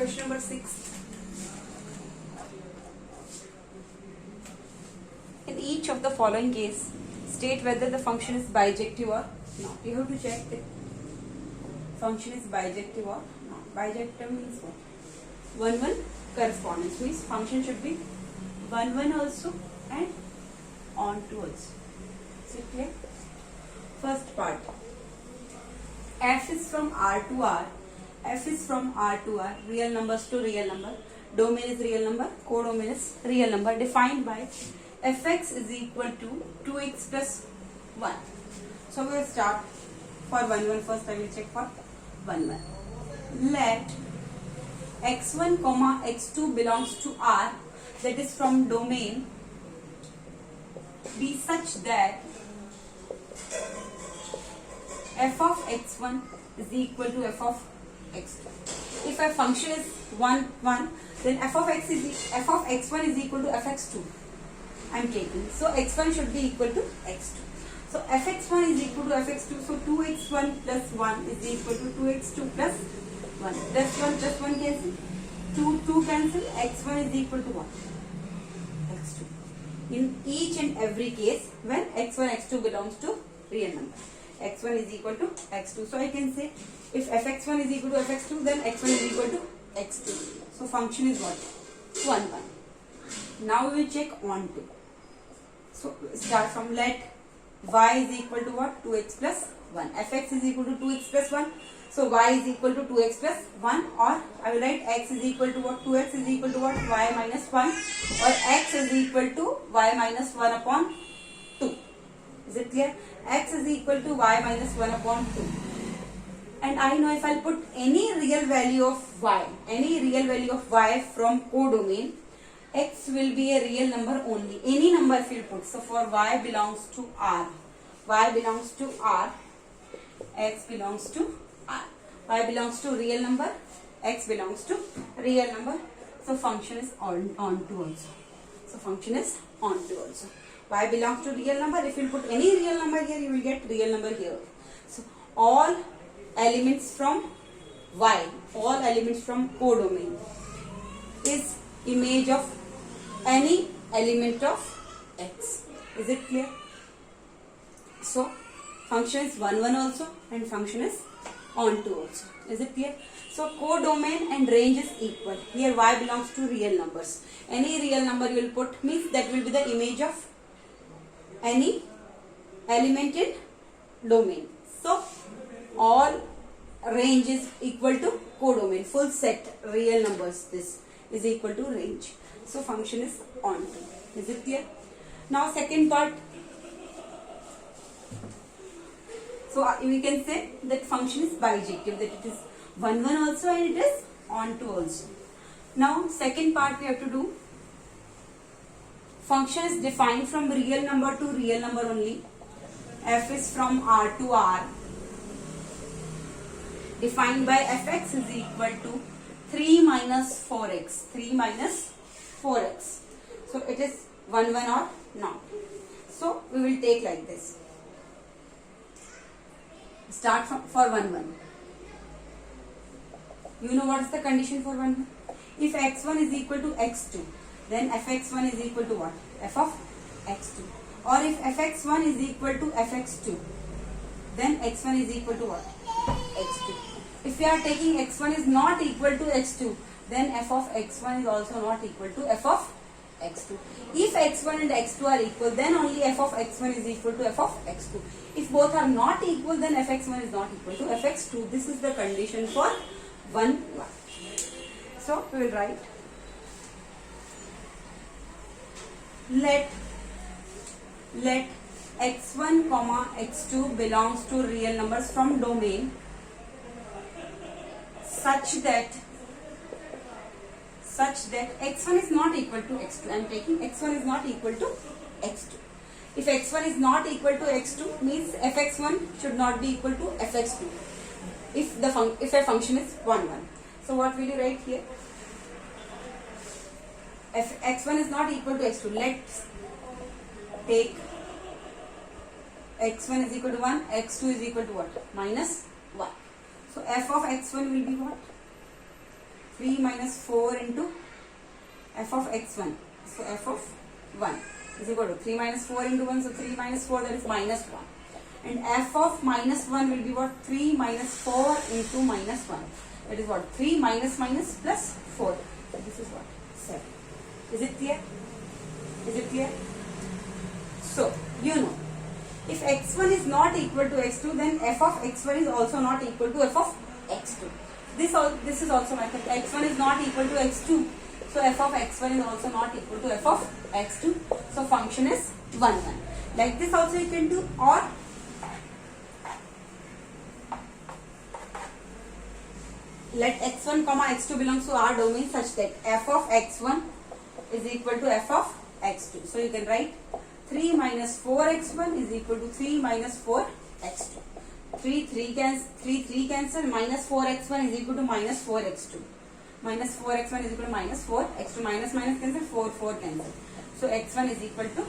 Question number 6. In each of the following case, state whether the function is bijective or not. You have to check that function is bijective or not. Bijective means what? 1-1 correspondence means function should be 1-1 also and onto also. Is it clear? First part. F is from R to R. F is from R to R. Real numbers to real number. Domain is real number. Codomain is real number. Defined by fx is equal to 2x plus 1. So we will start for 1-1 first. I will check for 1-1. Let x1 comma x2 belongs to R, that is from domain, be such that f of x1 is equal to f of x2. If a function is 1-1, then f of x1 is equal to fx2. I am taking. So x1 should be equal to x2. So fx1 is equal to fx2. So 2x1 plus 1 is equal to 2x2 plus 1. Plus 1 cancel. 2 cancel. x1 is equal to what? x2. In each and every case, when x1, x2 belongs to real number, x1 is equal to x2. So I can say if fx1 is equal to fx2, then x1 is equal to x2. So function is what? 1-1. Now we will check onto. So start from let y is equal to what? 2x plus 1. Fx is equal to 2x plus 1. So y is equal to 2x plus 1, or I will write x is equal to what? 2x is equal to what? Y minus 1, or x is equal to y minus 1 upon 2. Is it clear? X is equal to y minus 1 upon 2. And I know if I will put any real value of y, from codomain, x will be a real number only. Any number if you put. So for y belongs to R, x belongs to R. Y belongs to real number, x belongs to real number. So function is onto also. Y belongs to real number. If you put any real number here, you will get real number here. So all elements from y, all elements from codomain is image of any element of x. Is it clear? So function is 1-1 also and function is onto also. Is it clear? So codomain and range is equal. Here y belongs to real numbers. Any real number you will put means that will be the image of any element in domain. So all range is equal to codomain. Full set real numbers, this is equal to range. So function is onto. Is it clear? Now second part. So we can say that function is bijective, that it is 1-1 also and it is onto also. Now second part we have to do. Function is defined from real number to real number only. F is from R to R. Defined by fx is equal to 3 minus 4x. 3 minus 4x. So it is 1-1 or not. So we will take like this. Start for 1-1. You know what is the condition for 1-1? If x1 is equal to x2, then fx1 is equal to what? F of x2. Or if fx1 is equal to fx2, then x1 is equal to what? x2. If we are taking x1 is not equal to x2, then f of x1 is also not equal to f of x2. If x1 and x2 are equal, then only f of x1 is equal to f of x2. If both are not equal, then fx1 is not equal to fx2. This is the condition for 1-1. So we will write let x1 comma x2 belongs to real numbers from domain such that x1 is not equal to x2. I am taking x1 is not equal to x2. If x1 is not equal to x2 means fx1 should not be equal to fx2. If a function is 1-1. So what will you write here? If x1 is not equal to x2, let's take x1 is equal to 1, x2 is equal to what? Minus 1. So f of x1 will be what? 3 minus 4 into f of x1. So f of 1 is equal to 3 minus 4 into 1. So 3 minus 4, that is minus 1. And f of minus 1 will be what? 3 minus 4 into minus 1. That is what? 3 minus minus plus 4. So this is what? 7. Is it clear? Is it clear? So, you know, if x1 is not equal to x2, then f of x1 is also not equal to f of x2. This is also my thing. X1 is not equal to x2. So f of x1 is also not equal to f of x2. So function is 1, 1. Like this also you can do, or let x1 comma x2 belongs to R domain such that f of x1 is equal to f of x2. So you can write 3 minus 4x1 is equal to 3 minus 4x2. 3 cancel, minus 4x1 is equal to minus 4x2. Minus 4x1 is equal to minus 4x2. Minus minus cancel, 4 cancel. So x1 is equal to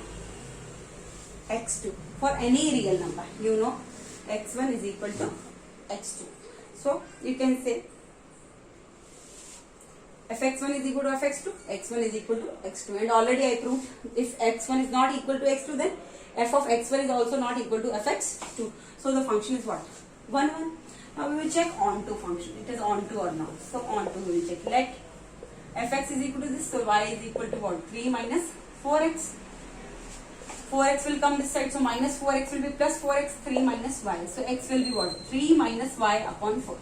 x2 for any real number. You know x1 is equal to x2. So you can say fx1 is equal to fx2, x1 is equal to x2. And already I proved if x1 is not equal to x2, then f of x1 is also not equal to fx2. So the function is what? 1, 1. Now we will check onto function. It is onto or not. So onto we will check. Let fx is equal to this. So y is equal to what? 3 minus 4x. 4x will come this side. So minus 4x will be plus 4x. 3 minus y. So x will be what? 3 minus y upon 4.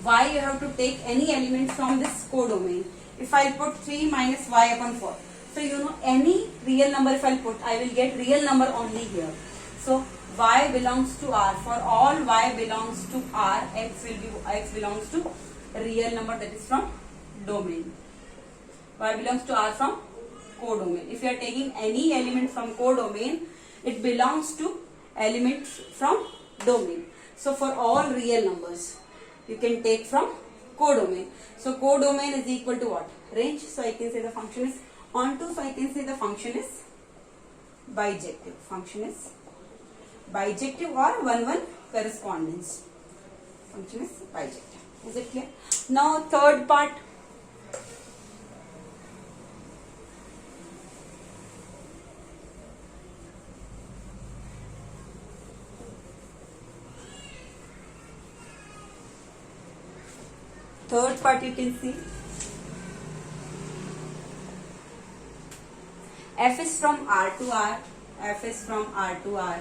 Y you have to take any element from this codomain. If I put 3 minus y upon 4. So you know any real number if I put, I will get real number only here. So y belongs to R. For all y belongs to R, x belongs to real number, that is from domain. Y belongs to R from codomain. If you are taking any element from codomain, it belongs to elements from domain. So for all real numbers, you can take from codomain. So codomain is equal to what? Range. So I can say the function is onto. So I can say the function is bijective. Function is bijective or 1, 1 correspondence. Function is bijective. Is it clear? Now third part. Third part you can see f is from R to R. F is from R to R.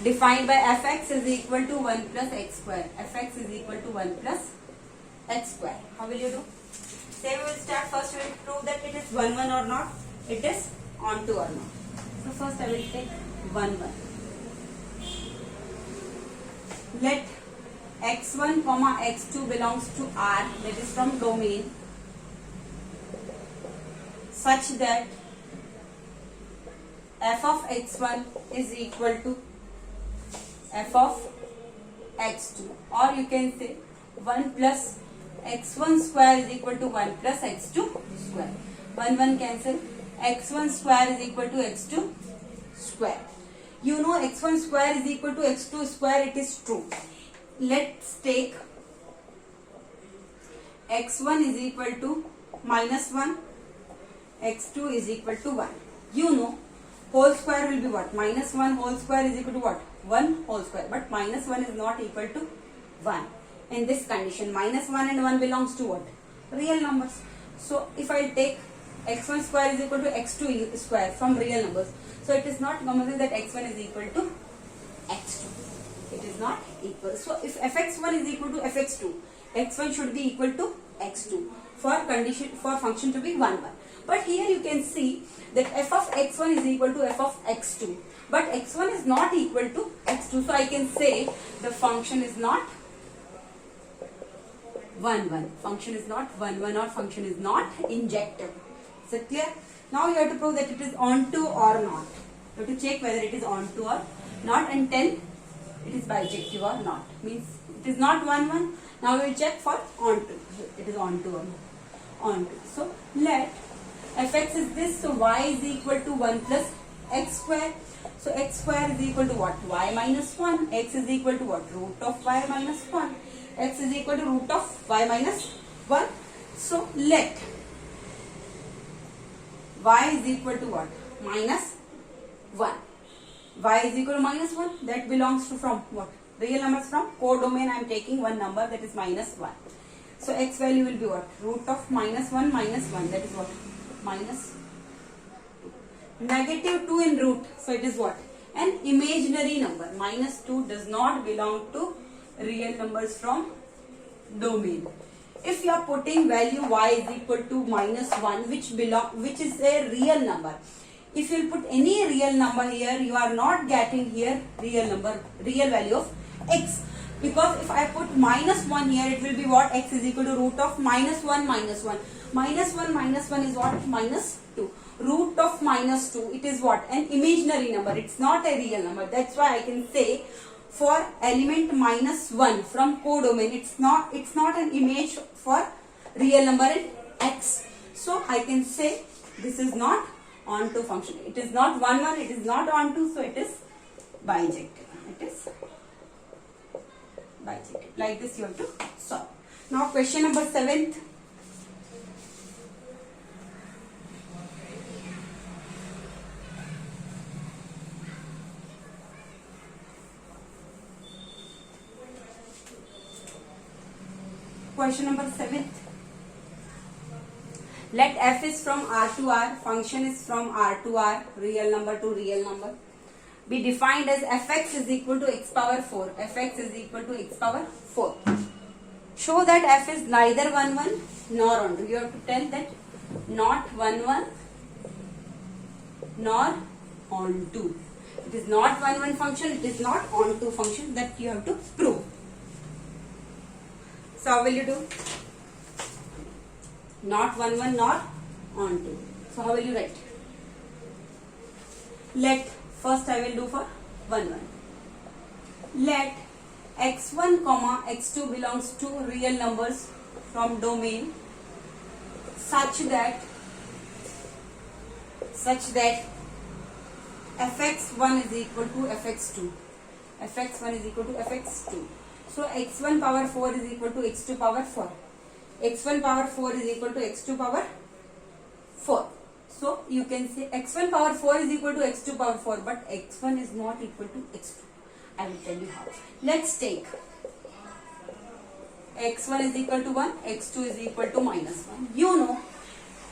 Defined by fx is equal to 1 plus x square. Fx is equal to 1 plus x square. How will you do? Say we will start first. We will prove that it is 1, 1 or not. It is onto or not. So first I will take 1, 1. Let x1 comma x2 belongs to R, that is from domain, such that f of x1 is equal to f of x2, or you can say 1 plus x1 square is equal to 1 plus x2 square. 1, 1 cancel. x1 square is equal to x2 square. You know x1 square is equal to x2 square, it is true. Let's take x1 is equal to minus 1, x2 is equal to 1. You know whole square will be what? Minus 1 whole square is equal to what? 1 whole square. But minus 1 is not equal to 1. In this condition, minus 1 and 1 belongs to what? Real numbers. So if I take x1 square is equal to x2 square from real numbers, so it is not compulsory that x1 is equal to x2. It is not equal. So if fx1 is equal to fx2, x1 should be equal to x2 for condition for function to be 1, 1. But here you can see that f of x1 is equal to f of x2. But x1 is not equal to x2. So I can say the function is not 1, 1. Function is not 1, 1 or function is not injective. Is it clear? Now you have to prove that it is onto or not. You have to check whether it is onto or not and tell it is bijective or not. Means it is not 1, 1. Now we will check for onto. It is onto or not. Onto. So let fx is this. So y is equal to 1 plus x square. So x square is equal to what? Y minus 1. X is equal to what? Root of y minus 1. X is equal to root of y minus 1. So let y is equal to what? Minus 1. Y is equal to minus 1. That belongs to from what? Real numbers from codomain. I am taking one number, that is minus 1. So x value will be what? Root of minus 1 minus 1. That is what? Minus 2. Negative 2 in root. So it is what? An imaginary number. Minus 2 does not belong to real numbers from domain. If you are putting value y is equal to minus 1, which is a real number. If you put any real number here, you are not getting here real value of x. Because if I put minus 1 here, it will be what? X is equal to root of minus 1 minus 1. Minus 1 minus 1 is what? Minus 2. Root of minus 2, it is what? An imaginary number. It's not a real number. That's why I can say for element minus 1 from codomain, it's not an image for real number in x. So I can say this is not onto function. It is not 1 1, it is not onto, so it is bijective. It is bijective. Like this you have to solve. Now question number 7th. Question number 7th. Let f is from R to R, function is from R to R, real number to real number, be defined as fx is equal to x power 4. Fx is equal to x power 4. Show that f is neither 1 1 nor onto. You have to tell that not 1 1 nor onto. It is not 1 1 function, it is not onto function, that you have to prove. So how will you do? Not 1 1 nor onto. So how will you write? Let, first I will do for 1 1. Let x1 comma x2 belongs to real numbers from domain such that fx1 is equal to fx2. fx1 is equal to fx2. So x1 power 4 is equal to x2 power 4. x1 power 4 is equal to x2 power 4. So you can say x1 power 4 is equal to x2 power 4, but x1 is not equal to x2. I will tell you how. Let's take x1 is equal to 1, x2 is equal to minus 1. You know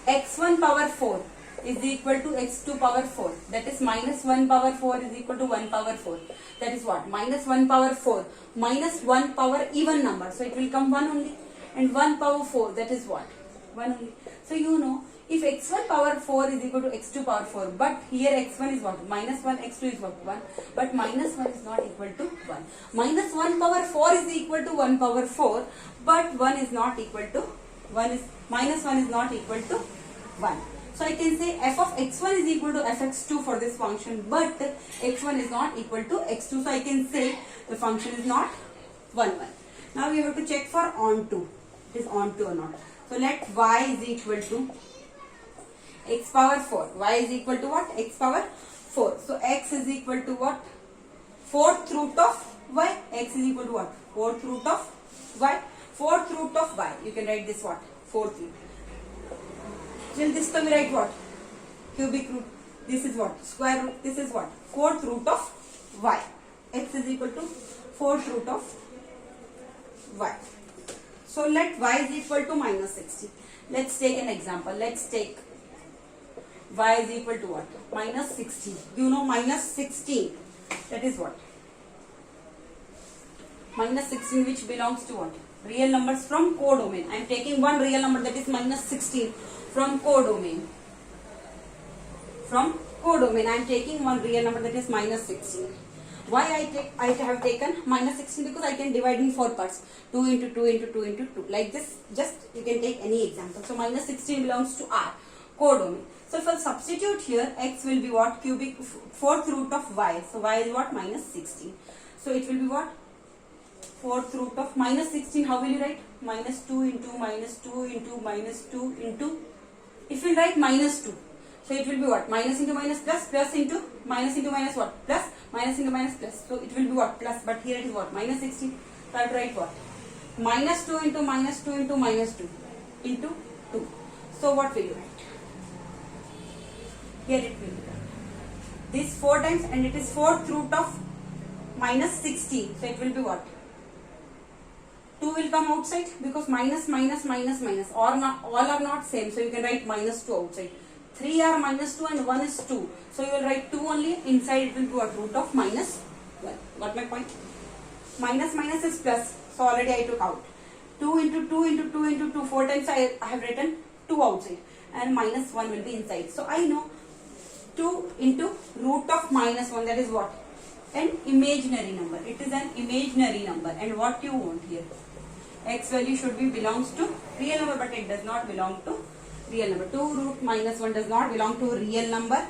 x1 power 4 is equal to x2 power 4. That is minus 1 power 4 is equal to 1 power 4. That is what? Minus 1 power 4 minus 1 power even number. So it will come 1 only. And 1 power 4, that is what? 1 only. So you know, if x1 power 4 is equal to x2 power 4, but here x1 is what? Minus 1, x2 is what? 1. But minus 1 is not equal to 1. Minus 1 power 4 is equal to 1 power 4, but 1 is not equal to minus 1 is not equal to 1. So I can say f of x1 is equal to fx2 for this function, but x1 is not equal to x2. So I can say the function is not 1 1. Now you have to check for onto. It is onto or not. So let y is equal to x power 4. Y is equal to what? X power 4. So x is equal to what? 4th root of y. X is equal to what? 4th root of y. 4th root of y. You can write this what? 4th root. Till this time we write what? Cubic root. This is what? Square root. This is what? 4th root of y. X is equal to 4th root of y. So let y is equal to minus 16. Let's take an example. Let's take y is equal to what? Minus 16. You know minus 16. That is what? Minus 16, which belongs to what? Real numbers from codomain. I am taking one real number, that is minus 16 from codomain. From codomain I am taking one real number, that is minus 16. Why I have taken minus 16? Because I can divide in 4 parts. 2 into 2 into 2 into 2. Like this, just you can take any example. So minus 16 belongs to R, codomain. So if I substitute here, x will be what? Cubic 4th root of y. So y is what? Minus 16. So it will be what? 4th root of minus 16. How will you write? Minus 2 into minus 2 into minus 2 into. If you write minus 2. So it will be what? Minus into minus plus, plus into minus what? Plus, minus into minus plus. So it will be what? Plus, but here it is what? Minus 16. So I have to write what? Minus 2 into minus 2 into minus 2. into 2. So what will you write? Here it will be this 4 times, and it is 4th root of minus 16. So it will be what? 2 will come outside because minus minus minus minus, or not, all are not same. So you can write minus 2 outside. 3 are minus 2 and 1 is 2. So you will write 2 only. Inside it will be what? Root of minus 1. Got my point? Minus minus is plus. So already I took out. 2 into 2 into 2 into 2. 4 times I have written 2 outside. And minus 1 will be inside. So I know 2 into root of minus 1. That is what? An imaginary number. It is an imaginary number. And what you want here? X value should be belongs to real number, but it does not belong to real number. 2 root minus 1 does not belong to real number,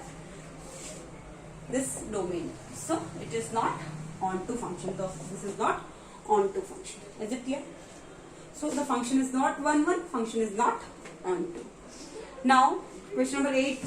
this domain. So it is not onto function. This is not onto function. Is it clear? So the function is not 1 1, function is not onto. Now question number 8.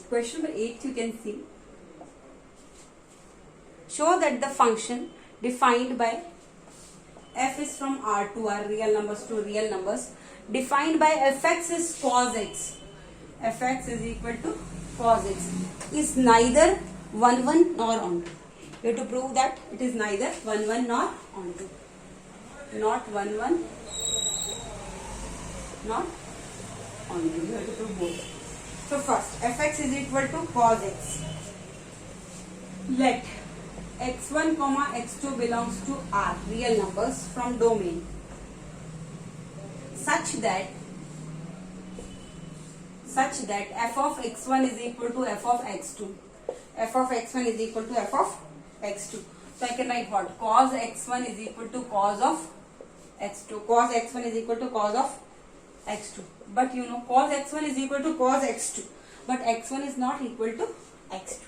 Question number 8, you can see. Show that the function defined by f is from R to R, real numbers to real numbers, defined by fx is cos x. Fx is equal to cos x is neither 1 1 nor onto. You have to prove that it is neither 1 1 nor onto. Not 1 1, not onto. You have to prove both. So first, fx is equal to cos x. Let x1 comma x2 belongs to R, real numbers, from domain such that f of x1 is equal to f of x2. F of x1 is equal to f of x2. So I can write what? Cos x1 is equal to cos of x2. Cos x1 is equal to cos of x2. But you know, cos x1 is equal to cos x2. But x1 is not equal to x2.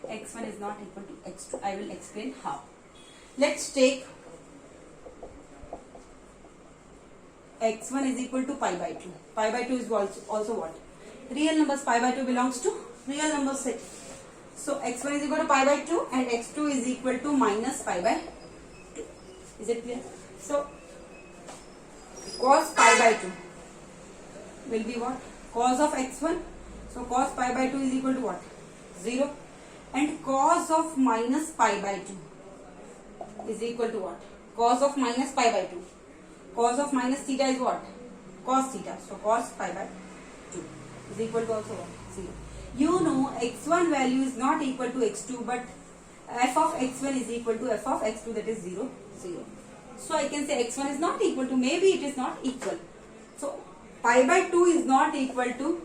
X1 is not equal to x2. I will explain how. Let's take x1 is equal to pi by 2. Pi by 2 is also what? Real numbers. Pi by 2 belongs to real number set. So x1 is equal to pi by 2 and x2 is equal to minus pi by 2. Is it clear? So cos pi by 2 will be what? Cos of x1. So cos pi by 2 is equal to what? 0. And cos of minus pi by 2 is equal to what? Cos of minus pi by 2. Cos of minus theta is what? Cos theta. So cos pi by 2 is equal to also what? 0. You know x1 value is not equal to x2, but f of x1 is equal to f of x2, that is 0, 0. So I can say x1 is not equal to, maybe it is not equal. So pi by 2 is not equal to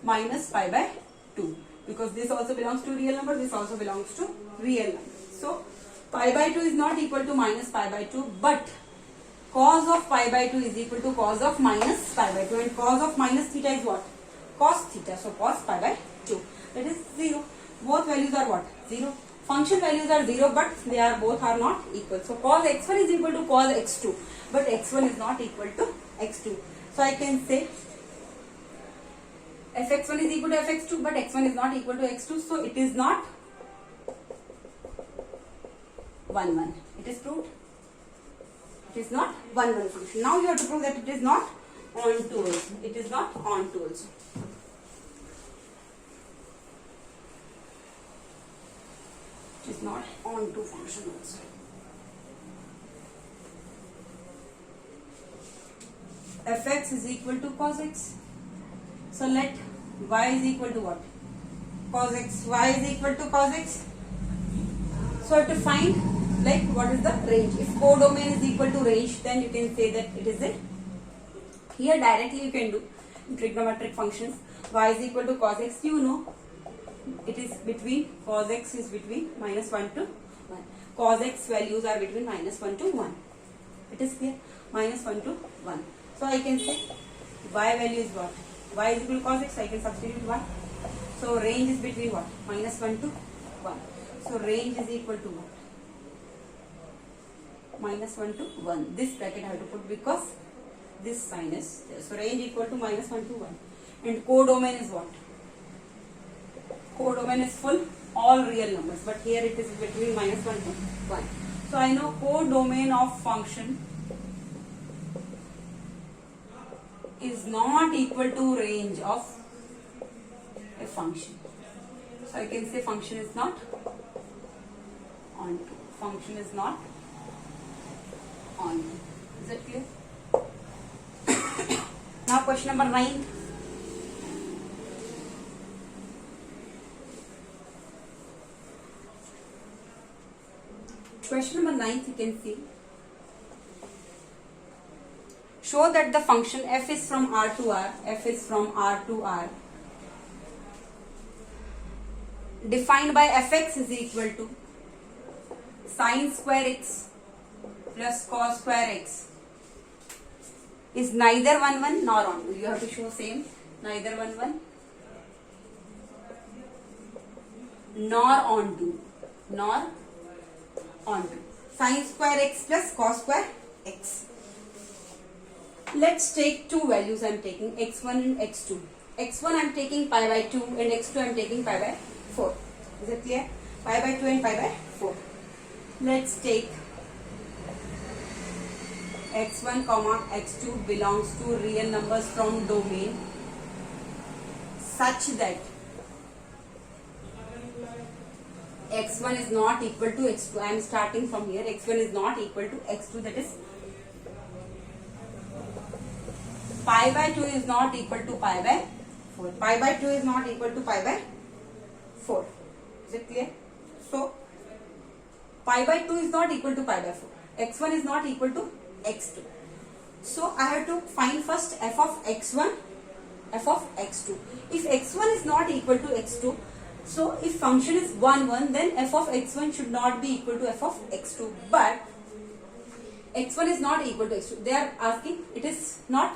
minus pi by 2. Because this also belongs to real number, this also belongs to real number. So pi by 2 is not equal to minus pi by 2, but cos of pi by 2 is equal to cos of minus pi by 2, and cos of minus theta is what? Cos theta. So cos pi by 2, that is 0. Both values are what? 0. Function values are 0, but they are both are not equal. So cos x1 is equal to cos x2, but x1 is not equal to x2. So I can say fx1 is equal to fx2, but x1 is not equal to x2, so it is not 1 1. It is proved. It is not 1 1 function. Now you have to prove that it is not onto also. It is not onto also. It is not onto function also. Fx is equal to cos x. So let y is equal to what? Cos x. Y is equal to cos x. So I have to find like what is the range. If codomain is equal to range, then you can say that it is it. Here directly you can do trigonometric functions. Y is equal to cos x. You know it is between, cos x is between minus 1 to 1. Cos x values are between minus 1 to 1. It is clear? Minus 1 to 1. So I can say y value is what? Y is equal to cos x, I can substitute 1. So range is between what? Minus 1 to 1. So range is equal to what? Minus 1 to 1. This bracket I have to put because this sign is there. So range equal to -1 to 1. And codomain is what? Codomain is full all real numbers, but here it is between -1 to 1. So I know codomain of function is not equal to range of a function. So I can say function is not onto. Function is not onto. Is that clear? Now question number 9. Question number 9, you can see. Show that the function f is from R to R, f is from R to R, defined by fx is equal to sine square x plus cos square x is neither 1 1 nor onto. You have to show same, neither 1 1 nor onto, nor onto. Sine square x plus cos square x. Let's take two values. I am taking x1 and x2. x1 I am taking pi by 2 and x2 I am taking pi by 4. Is it clear? Pi by 2 and pi by 4. Let's take x1 comma x2 belongs to real numbers from domain such that x1 is not equal to x2. I am starting from here. x1 is not equal to x2, that is pi by 2 is not equal to pi by 4. Pi by 2 is not equal to pi by 4. Is it clear? So, pi by 2 is not equal to pi by 4. x1 is not equal to x2. So, I have to find first f of x1, f of x2. If x1 is not equal to x2, so if function is 1 1, then f of x1 should not be equal to f of x2. But x1 is not equal to x2. They are asking, it is not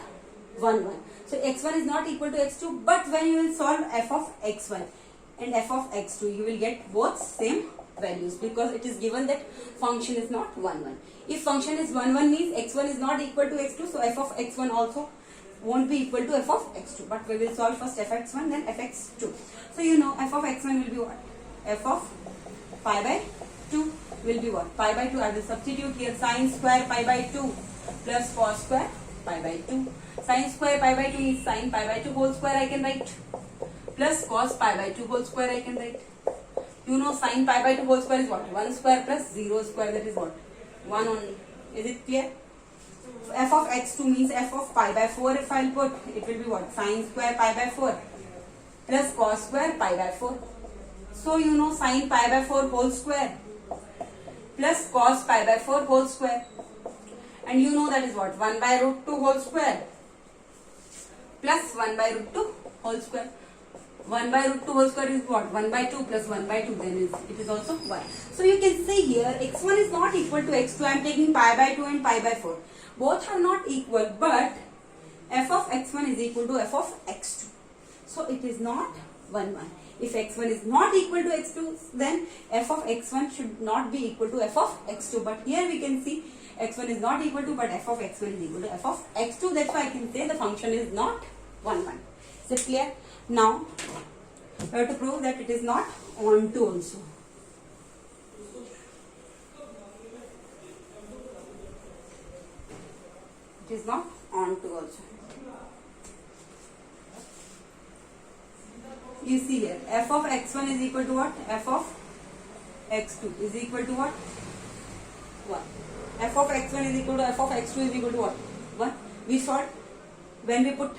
1 1. So x1 is not equal to x2, but when you will solve f of x1 and f of x2, you will get both same values because it is given that function is not 1 1. If function is 1 1 means x1 is not equal to x2, so f of x1 also won't be equal to f of x2. But we will solve first f x1 then f x2. So you know f of x1 will be what? F of pi by 2 will be what? Pi by 2. I will substitute here sine square pi by 2 plus cos square pi by 2. Sine square pi by 2 is sine pi by 2 whole square I can write, plus cos pi by 2 whole square I can write. You know sine pi by 2 whole square is what? 1 square plus 0 square, that is what? 1 only. Is it clear? F of x2 means f of pi by 4 if I will put, it will be what? Sine square pi by 4 plus cos square pi by 4. So you know sine pi by 4 whole square plus cos pi by 4 whole square. And you know that is what? 1 by root 2 whole square plus 1 by root 2 whole square. 1 by root 2 whole square is what? 1 by 2 plus 1 by 2, then it is also 1. So you can say here x1 is not equal to x2. I am taking pi by 2 and pi by 4. Both are not equal, but f of x1 is equal to f of x2. So it is not 1 1. If x1 is not equal to x2, then f of x1 should not be equal to f of x2. But here we can see x1 is not equal to, but f of x1 is equal to f of x2. That's why I can say the function is not 1 1. Is it clear? Now, we have to prove that it is not onto also. It is not onto also. You see here, f of x1 is equal to what? F of x2 is equal to what? 1. F of x1 is equal to f of x2 is equal to what? 1. We solved when we put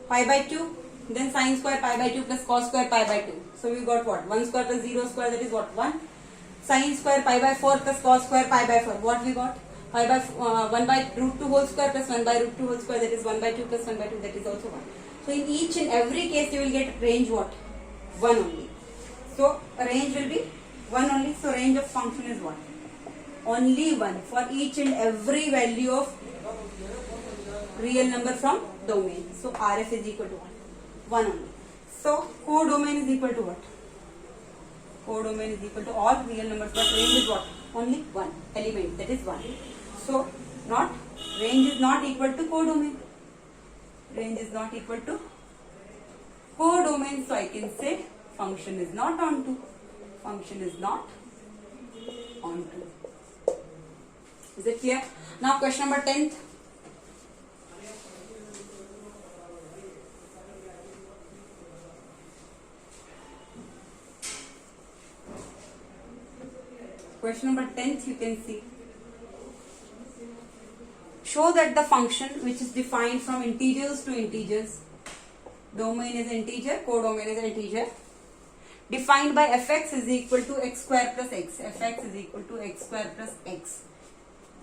pi by 2, then sine square pi by 2 plus cos square pi by 2. So we got what? 1 square plus 0 square, that is what? 1. Sine square pi by 4 plus cos square pi by 4. What we got? Pi by 1 by root 2 whole square plus 1 by root 2 whole square, that is 1 by 2 plus 1 by 2, that is also 1. So in each and every case you will get range what? 1 only. So range will be 1 only. So range of function is what? Only 1 for each and every value of real number from domain. So RF is equal to 1 only. So codomain is equal to what? Codomain is equal to all real numbers, but range is what? Only 1 element, that is 1. So not range is not equal to codomain. range is not equal to codomain, so I can say function is not onto. Function is not onto. Is it clear? Now question number 10th. Question number 10th, you can see. Show that the function which is defined from integers to integers, domain is integer, codomain is integer, defined by fx is equal to x square plus x, fx is equal to x square plus x,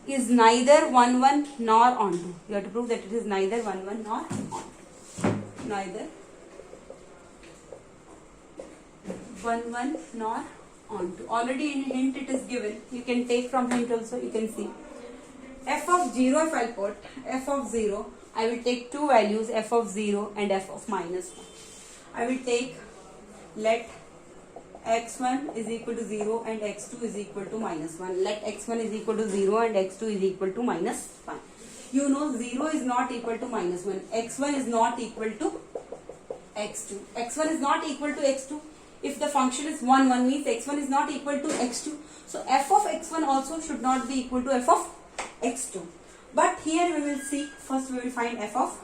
is neither 1 1 nor onto. You have to prove that it is neither 1 1 nor onto. Neither 1 1 nor onto. Already in hint it is given. You can take from hint also. You can see f of 0. If I put f of 0, I will take two values, f of 0 and f of minus 1. I will take, let x1 is equal to 0 and x2 is equal to minus 1. Let x1 is equal to 0 and x2 is equal to minus 1. You know 0 is not equal to minus 1. x1 is not equal to x2. x1 is not equal to x2. If the function is 1 1 means x1 is not equal to x2. So f of x1 also should not be equal to f of x2. But here we will see, first we will find f of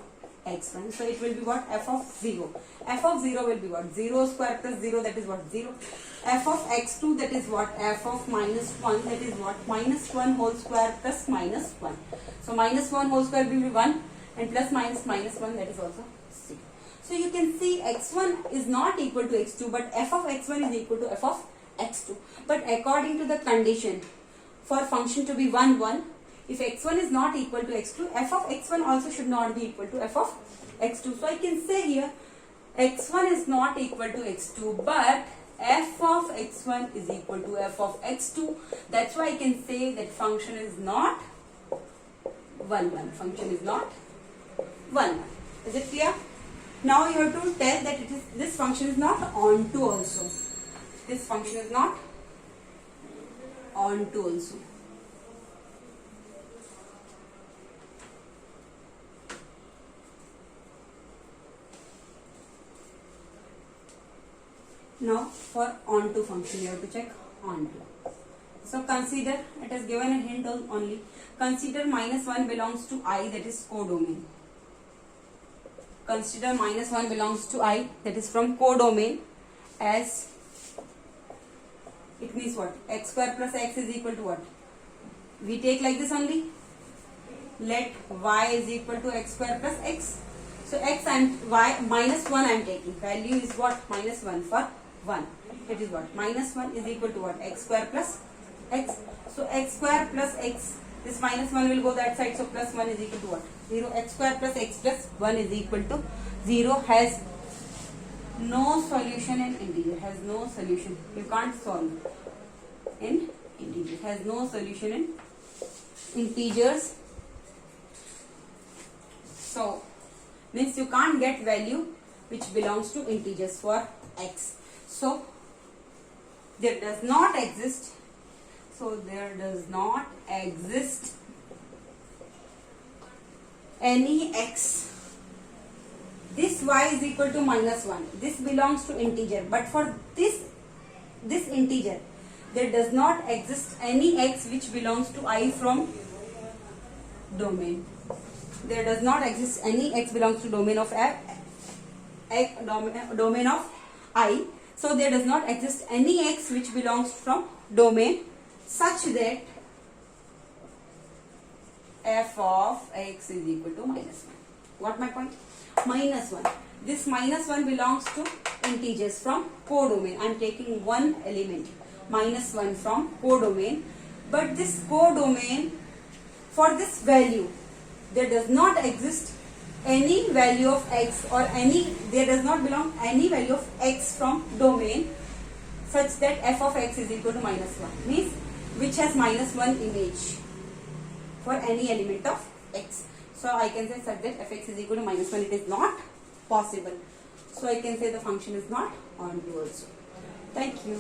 x1. So it will be what? F of 0. F of 0 will be what? 0 square plus 0, that is what? 0. F of x2, that is what? F of minus 1, that is what? Minus 1 whole square plus minus 1. So minus 1 whole square will be 1 and plus minus 1, that is also 0. So you can see x1 is not equal to x2, but f of x1 is equal to f of x2. But according to the condition, for function to be 1 1, if x1 is not equal to x2, f of x1 also should not be equal to f of x2. So I can say here x1 is not equal to x2, but f of x1 is equal to f of x2. That's why I can say that function is not 1 1. Function is not 1 1. Is it clear? Now you have to tell that it is, this function is not onto also. This function is not onto also. Now for onto function you have to check onto. So consider, it is given a hint only. Consider minus 1 belongs to I, that is codomain. Consider minus 1 belongs to I, that is from codomain, as it means what? X square plus x is equal to what? We take like this only. Let y is equal to x square plus x. So x and y minus 1 I am taking. Value is what? Minus 1 for 1. It is what? Minus 1 is equal to what? X square plus x. So x square plus x. This minus 1 will go that side. So plus 1 is equal to what? 0. X square plus x plus 1 is equal to 0. Has no solution in integer. Has no solution. You can't solve in integer. Has no solution in integers. So means you can't get value which belongs to integers for x. So there does not exist. So there does not exist any x. This y is equal to minus 1. This belongs to integer. But for this integer, there does not exist any x which belongs to I from domain. There does not exist any x belongs to domain of domain of I. So there does not exist any x which belongs from domain such that f of x is equal to minus 1. Got my point? Minus 1. This minus 1 belongs to integers from codomain. I am taking one element, minus 1 from codomain. But this codomain, for this value, there does not exist any value of x, or there does not belong any value of x from domain such that f of x is equal to minus 1. Means which has minus 1 image for any element of x. So I can say such that fx is equal to minus 1. It is not possible. So I can say the function is not onto also. Thank you.